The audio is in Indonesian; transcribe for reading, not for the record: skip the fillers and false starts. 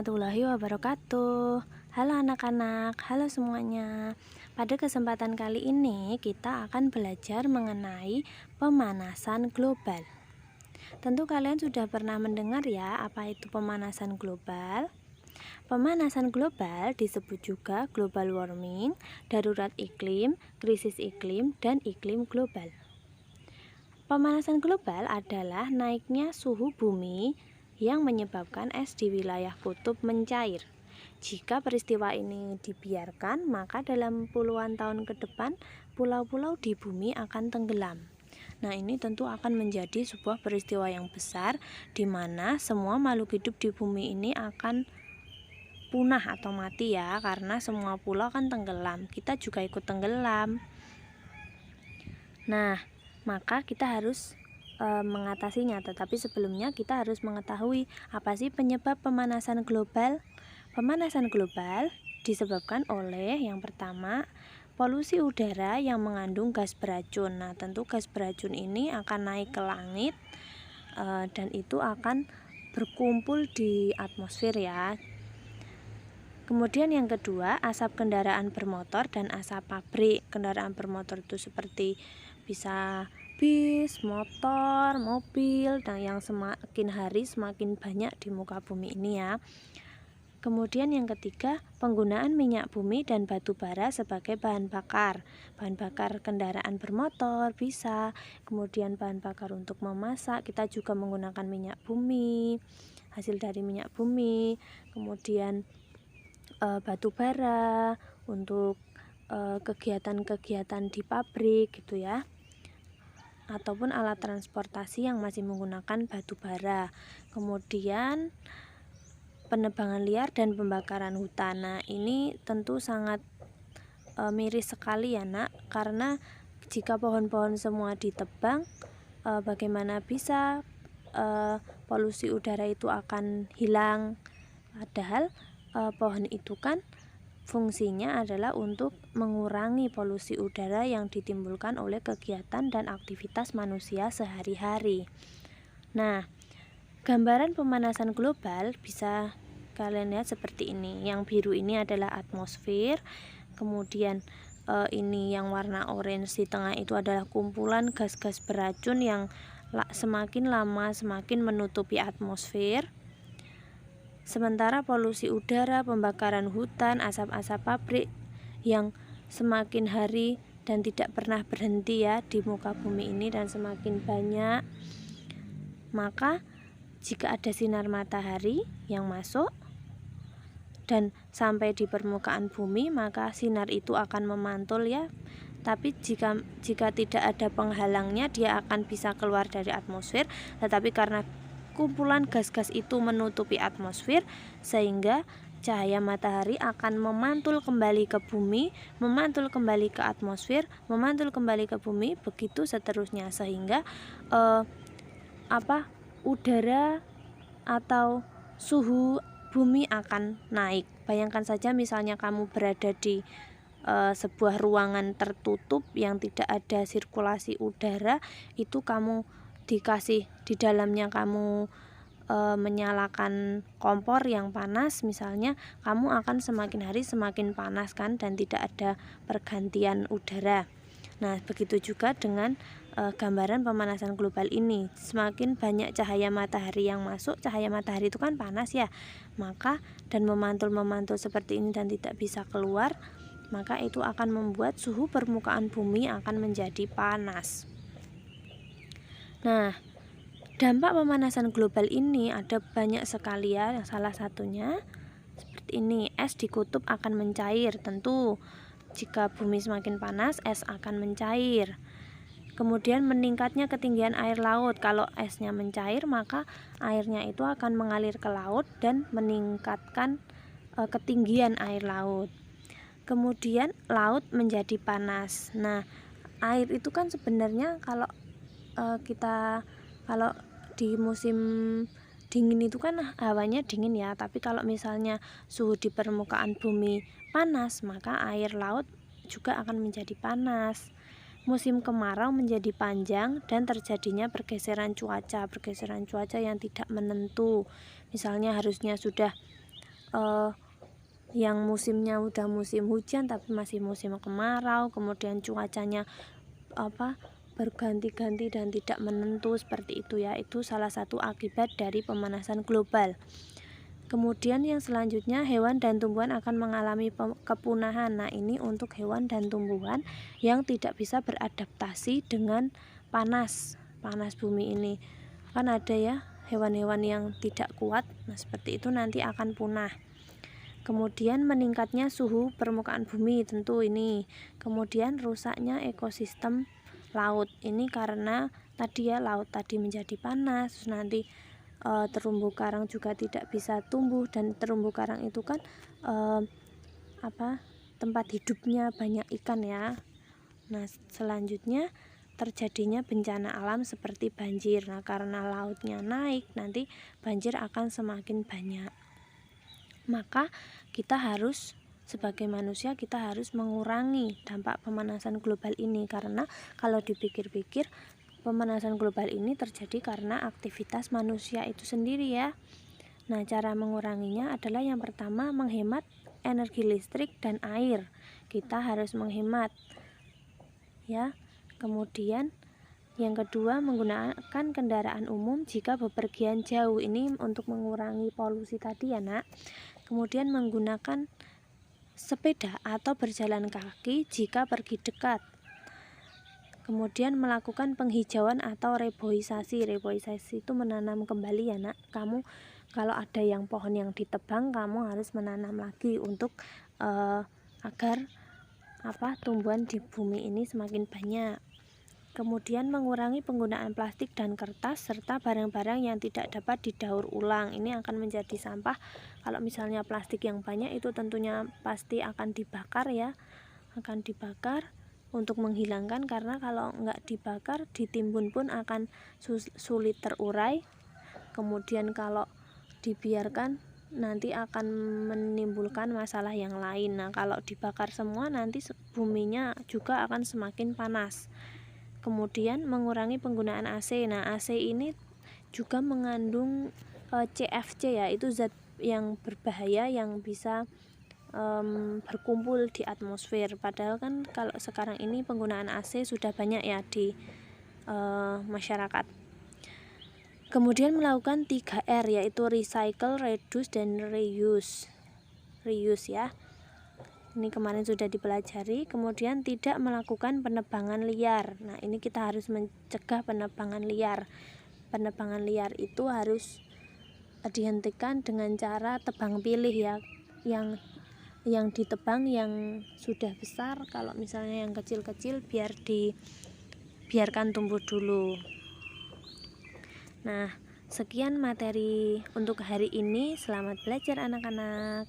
warahmatullahi wabarakatuh. Halo anak-anak, halo semuanya. Pada kesempatan kali ini kita akan belajar mengenai pemanasan global. Tentu kalian sudah pernah mendengar ya apa itu pemanasan global. Pemanasan global disebut juga global warming, darurat iklim, krisis iklim, dan iklim global. Pemanasan global adalah naiknya suhu bumi yang menyebabkan es di wilayah kutub mencair. Jika peristiwa ini dibiarkan, maka dalam puluhan tahun ke depan, pulau-pulau di bumi akan tenggelam. Nah, ini tentu akan menjadi sebuah peristiwa yang besar, di mana semua makhluk hidup di bumi ini akan punah atau mati ya, karena semua pulau akan tenggelam. Kita juga ikut tenggelam. Nah, maka kita harus mengatasinya, tetapi sebelumnya kita harus mengetahui apa sih penyebab pemanasan global. Pemanasan global disebabkan oleh yang pertama, polusi udara yang mengandung gas beracun. Nah, tentu gas beracun ini akan naik ke langit dan itu akan berkumpul di atmosfer ya. Kemudian yang kedua, asap kendaraan bermotor dan asap pabrik. Kendaraan bermotor itu seperti bisa bis, motor, mobil, dan yang semakin hari semakin banyak di muka bumi ini ya. Kemudian yang ketiga, penggunaan minyak bumi dan batu bara sebagai bahan bakar. Bahan bakar kendaraan bermotor bisa, kemudian bahan bakar untuk memasak, kita juga menggunakan minyak bumi, hasil dari minyak bumi, kemudian batu bara untuk kegiatan-kegiatan di pabrik gitu ya, ataupun alat transportasi yang masih menggunakan batu bara. Kemudian penebangan liar dan pembakaran hutan. Nah, ini tentu sangat miris sekali ya nak, karena jika pohon-pohon semua ditebang, bagaimana bisa polusi udara itu akan hilang, padahal pohon itu kan fungsinya adalah untuk mengurangi polusi udara yang ditimbulkan oleh kegiatan dan aktivitas manusia sehari-hari. Nah, gambaran pemanasan global bisa kalian lihat seperti ini. Yang biru ini adalah atmosfer, kemudian ini yang warna orange di tengah itu adalah kumpulan gas-gas beracun yang semakin lama semakin menutupi atmosfer. Sementara polusi udara, pembakaran hutan, asap-asap pabrik yang semakin hari dan tidak pernah berhenti ya di muka bumi ini dan semakin banyak. Maka jika ada sinar matahari yang masuk dan sampai di permukaan bumi, maka sinar itu akan memantul ya. Tapi jika tidak ada penghalangnya, dia akan bisa keluar dari atmosfer. Tetapi karena kumpulan gas-gas itu menutupi atmosfer, sehingga cahaya matahari akan memantul kembali ke bumi, memantul kembali ke atmosfer, memantul kembali ke bumi, begitu seterusnya, sehingga udara atau suhu bumi akan naik. Bayangkan saja misalnya kamu berada di sebuah ruangan tertutup yang tidak ada sirkulasi udara, itu kamu dikasih di dalamnya kamu menyalakan kompor yang panas misalnya, kamu akan semakin hari semakin panas kan, dan tidak ada pergantian udara. Nah, begitu juga dengan gambaran pemanasan global ini. Semakin banyak cahaya matahari yang masuk, cahaya matahari itu kan panas ya, maka dan memantul seperti ini dan tidak bisa keluar, maka itu akan membuat suhu permukaan bumi akan menjadi panas. Nah, dampak pemanasan global ini ada banyak sekali ya. Salah satunya seperti ini, es di kutub akan mencair. Tentu jika bumi semakin panas, es akan mencair. Kemudian meningkatnya ketinggian air laut. Kalau esnya mencair, maka airnya itu akan mengalir ke laut dan meningkatkan ketinggian air laut. Kemudian laut menjadi panas. Nah, air itu kan sebenarnya kalau di musim dingin itu kan hawanya dingin ya, tapi kalau misalnya suhu di permukaan bumi panas, maka air laut juga akan menjadi panas. Musim kemarau menjadi panjang dan terjadinya pergeseran cuaca yang tidak menentu. Misalnya harusnya sudah yang musimnya udah musim hujan tapi masih musim kemarau, kemudian cuacanya berganti-ganti dan tidak menentu seperti itu ya. Itu salah satu akibat dari pemanasan global. Kemudian yang selanjutnya, hewan dan tumbuhan akan mengalami kepunahan. Nah, ini untuk hewan dan tumbuhan yang tidak bisa beradaptasi dengan panas bumi ini. Kan ada ya hewan-hewan yang tidak kuat. Nah, seperti itu nanti akan punah. Kemudian meningkatnya suhu permukaan bumi, tentu ini. Kemudian rusaknya ekosistem laut. Ini karena tadi ya, laut tadi menjadi panas, terus nanti terumbu karang juga tidak bisa tumbuh, dan terumbu karang itu kan tempat hidupnya banyak ikan ya. Nah, selanjutnya terjadinya bencana alam seperti banjir. Nah, karena lautnya naik, nanti banjir akan semakin banyak. Maka kita harus sebagai manusia kita harus mengurangi dampak pemanasan global ini, karena kalau dipikir-pikir pemanasan global ini terjadi karena aktivitas manusia itu sendiri ya. Nah, cara menguranginya adalah yang pertama menghemat energi listrik dan air. Kita harus menghemat ya. Kemudian yang kedua, menggunakan kendaraan umum jika bepergian jauh. Ini untuk mengurangi polusi tadi ya, Nak. Kemudian menggunakan sepeda atau berjalan kaki jika pergi dekat. Kemudian melakukan penghijauan atau reboisasi. Reboisasi itu menanam kembali ya, Nak. Kamu kalau ada yang pohon yang ditebang, kamu harus menanam lagi untuk agar tumbuhan di bumi ini semakin banyak. Kemudian mengurangi penggunaan plastik dan kertas serta barang-barang yang tidak dapat didaur ulang. Ini akan menjadi sampah. Kalau misalnya plastik yang banyak itu tentunya pasti akan dibakar ya. Akan dibakar untuk menghilangkan, karena kalau nggak dibakar ditimbun pun akan sulit terurai. Kemudian kalau dibiarkan nanti akan menimbulkan masalah yang lain. Nah, kalau dibakar semua nanti buminya juga akan semakin panas. Kemudian mengurangi penggunaan AC. Nah, AC ini juga mengandung CFC ya, itu zat yang berbahaya yang bisa berkumpul di atmosfer. Padahal kan kalau sekarang ini penggunaan AC sudah banyak ya di masyarakat. Kemudian melakukan 3R, yaitu recycle, reduce, dan reuse ya. Ini kemarin sudah dipelajari. Kemudian tidak melakukan penebangan liar. Nah, ini kita harus mencegah penebangan liar. Penebangan liar itu harus dihentikan dengan cara tebang pilih ya. Yang ditebang yang sudah besar, kalau misalnya yang kecil-kecil biarkan tumbuh dulu. Nah, sekian materi untuk hari ini. Selamat belajar anak-anak.